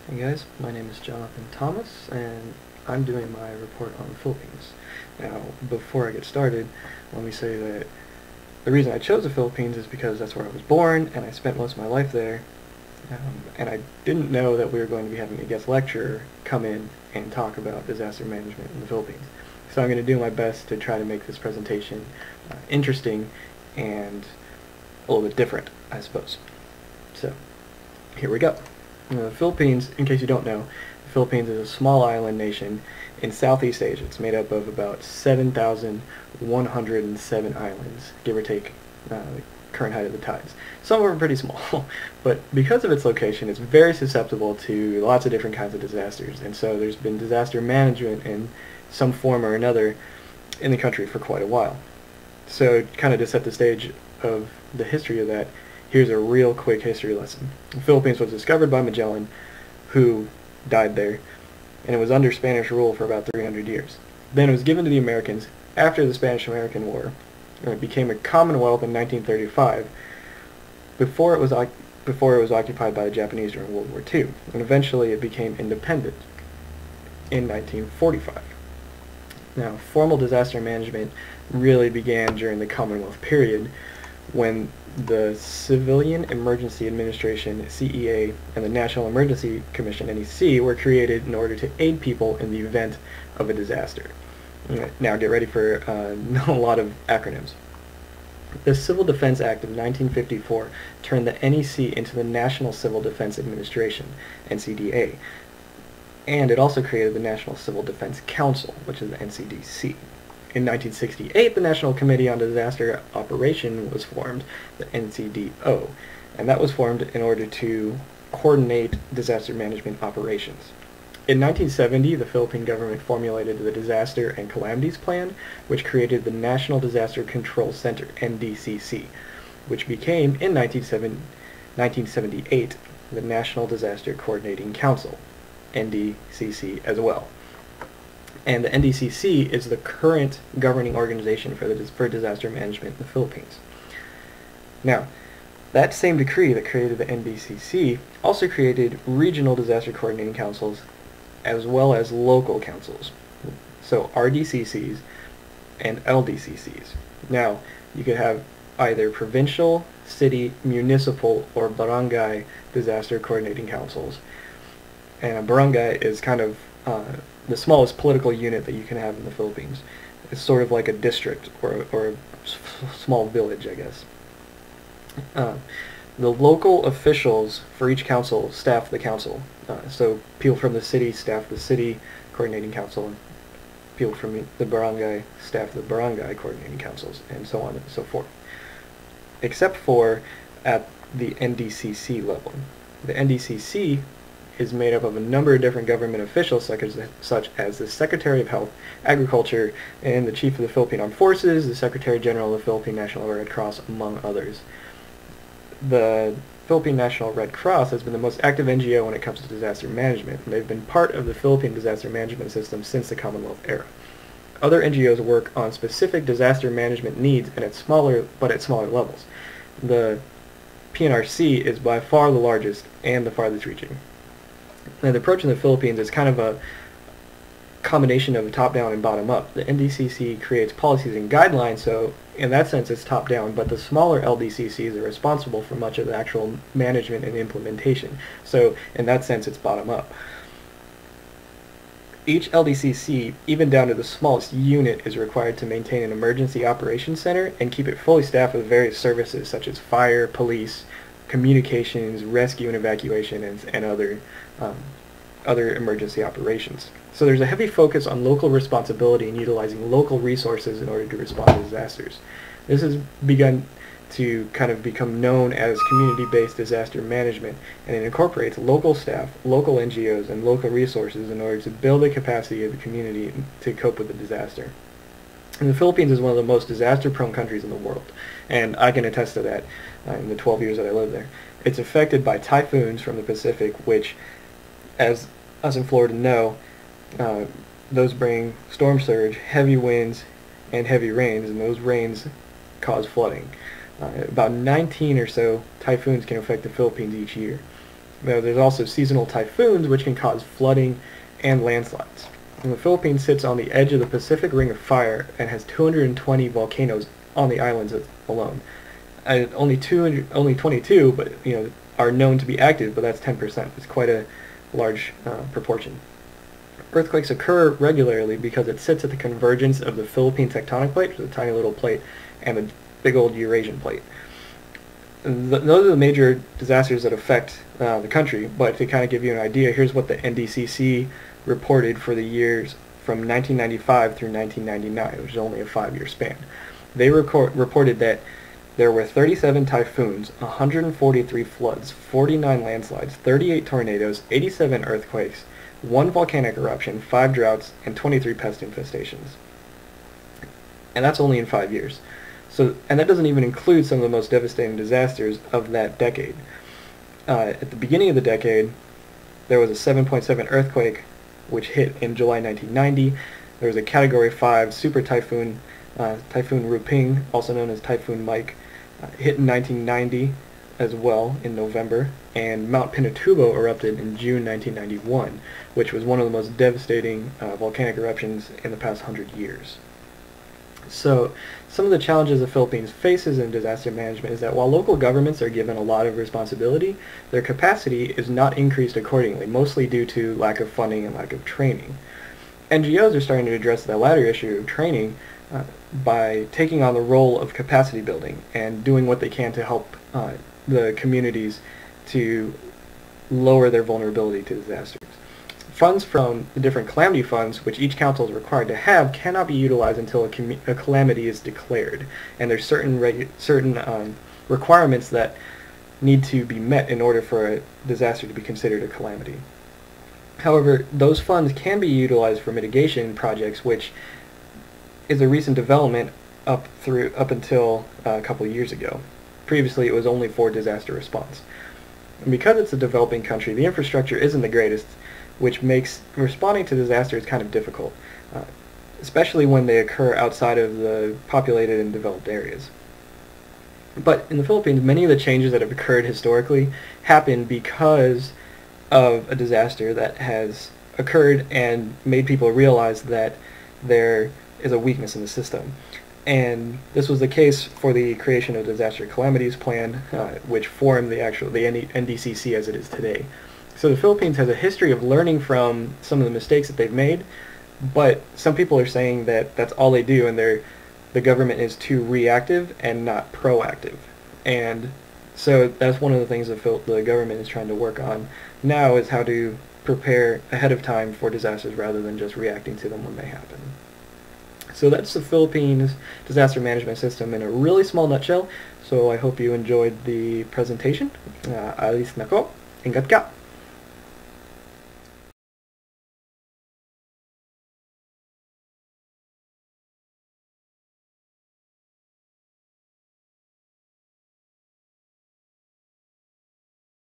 Hey guys, my name is Jonathan Thomas, and I'm doing my report on the Philippines. Now, before I get started, let me say that the reason I chose the Philippines is because that's where I was born, and I spent most of my life there, and I didn't know that we were going to be having a guest lecturer come in and talk about disaster management in the Philippines. So I'm going to do my best to try to make this presentation interesting and a little bit different, I suppose. So, here we go. The Philippines, in case you don't know, the Philippines is a small island nation in Southeast Asia. It's made up of about 7,107 islands, give or take the current height of the tides. Some of them are pretty small, but because of its location, it's very susceptible to lots of different kinds of disasters, and so there's been disaster management in some form or another in the country for quite a while. So kind of to set the stage of the history of that, here's a real quick history lesson. The Philippines was discovered by Magellan, who died there, and it was under Spanish rule for about 300 years. Then it was given to the Americans after the Spanish-American War, and it became a commonwealth in 1935, before it was occupied by the Japanese during World War II, and eventually it became independent in 1945. Now, formal disaster management really began during the Commonwealth period, when the Civilian Emergency Administration, CEA, and the National Emergency Commission, NEC, were created in order to aid people in the event of a disaster. Now get ready for a lot of acronyms. The Civil Defense Act of 1954 turned the NEC into the National Civil Defense Administration, NCDA, and it also created the National Civil Defense Council, which is the NCDC. In 1968, the National Committee on Disaster Operation was formed, the NCDO, and that was formed in order to coordinate disaster management operations. In 1970, the Philippine government formulated the Disaster and Calamities Plan, which created the National Disaster Control Center, NDCC, which became, in 1978, the National Disaster Coordinating Council, NDCC as well. And the NDCC is the current governing organization for disaster management in the Philippines. Now, that same decree that created the NDCC also created regional disaster coordinating councils as well as local councils. So RDCCs and LDCCs. Now, you could have either provincial, city, municipal, or barangay disaster coordinating councils. And a barangay is kind of the smallest political unit that you can have in the Philippines. It's sort of like a district or a small village, I guess. The local officials for each council staff the council. So people from the city staff the city coordinating council, and people from the barangay staff the barangay coordinating councils, and so on and so forth. Except for at the NDCC level. The NDCC is made up of a number of different government officials, such as the Secretary of Health, Agriculture, and the Chief of the Philippine Armed Forces, the Secretary General of the Philippine National Red Cross, among others. The Philippine National Red Cross has been the most active NGO when it comes to disaster management, and they've been part of the Philippine disaster management system since the Commonwealth era. Other NGOs work on specific disaster management needs and at smaller levels. The PNRC is by far the largest and the farthest reaching. Now, the approach in the Philippines is kind of a combination of top-down and bottom-up. The NDCC creates policies and guidelines, so in that sense it's top-down, but the smaller LDCCs are responsible for much of the actual management and implementation. So in that sense it's bottom-up. Each LDCC, even down to the smallest unit, is required to maintain an emergency operations center and keep it fully staffed with various services such as fire, police, communications, rescue and evacuation, and other emergency operations. So there's a heavy focus on local responsibility and utilizing local resources in order to respond to disasters. This has begun to kind of become known as community-based disaster management, and it incorporates local staff, local NGOs, and local resources in order to build the capacity of the community to cope with the disaster. And the Philippines is one of the most disaster-prone countries in the world, and I can attest to that in the 12 years that I lived there. It's affected by typhoons from the Pacific, which, as us in Florida know, those bring storm surge, heavy winds, and heavy rains, and those rains cause flooding. About 19 or so typhoons can affect the Philippines each year. Now, there's also seasonal typhoons, which can cause flooding and landslides. And the Philippines sits on the edge of the Pacific Ring of Fire and has 220 volcanoes on the islands alone. Only 22, but are known to be active, but that's 10%. It's quite a large proportion. Earthquakes occur regularly because it sits at the convergence of the Philippine tectonic plate, which is a tiny little plate, and the big old Eurasian plate. Those are the major disasters that affect the country, but to kind of give you an idea, here's what the NDCC reported for the years from 1995 through 1999, which is only a 5-year span. They reported that there were 37 typhoons, 143 floods, 49 landslides, 38 tornadoes, 87 earthquakes, 1 volcanic eruption, 5 droughts, and 23 pest infestations. And that's only in 5 years. And that doesn't even include some of the most devastating disasters of that decade. At the beginning of the decade, there was a 7.7 earthquake, which hit in July 1990. There was a Category 5 super typhoon, Typhoon Ruping, also known as Typhoon Mike, hit in 1990 as well in November, and Mount Pinatubo erupted in June 1991, which was one of the most devastating volcanic eruptions in the past 100 years. So some of the challenges the Philippines faces in disaster management is that while local governments are given a lot of responsibility, their capacity is not increased accordingly, mostly due to lack of funding and lack of training. NGOs are starting to address the latter issue of training by taking on the role of capacity building and doing what they can to help the communities to lower their vulnerability to disasters. Funds from the different calamity funds, which each council is required to have, cannot be utilized until a calamity is declared, and there's certain requirements that need to be met in order for a disaster to be considered a calamity. However, those funds can be utilized for mitigation projects, which is a recent development up until a couple of years ago. Previously, it was only for disaster response. And because it's a developing country, the infrastructure isn't the greatest, which makes responding to disasters kind of difficult, especially when they occur outside of the populated and developed areas. But in the Philippines, many of the changes that have occurred historically happen because of a disaster that has occurred and made people realize that there is a weakness in the system. And this was the case for the creation of the Disaster Calamities Plan, which formed the NDCC as it is today. So the Philippines has a history of learning from some of the mistakes that they've made, but some people are saying that that's all they do, and the government is too reactive and not proactive. And so that's one of the things that the government is trying to work on now, is how to prepare ahead of time for disasters rather than just reacting to them when they happen. So that's the Philippines disaster management system in a really small nutshell. So I hope you enjoyed the presentation. Alis nako, ingat ka!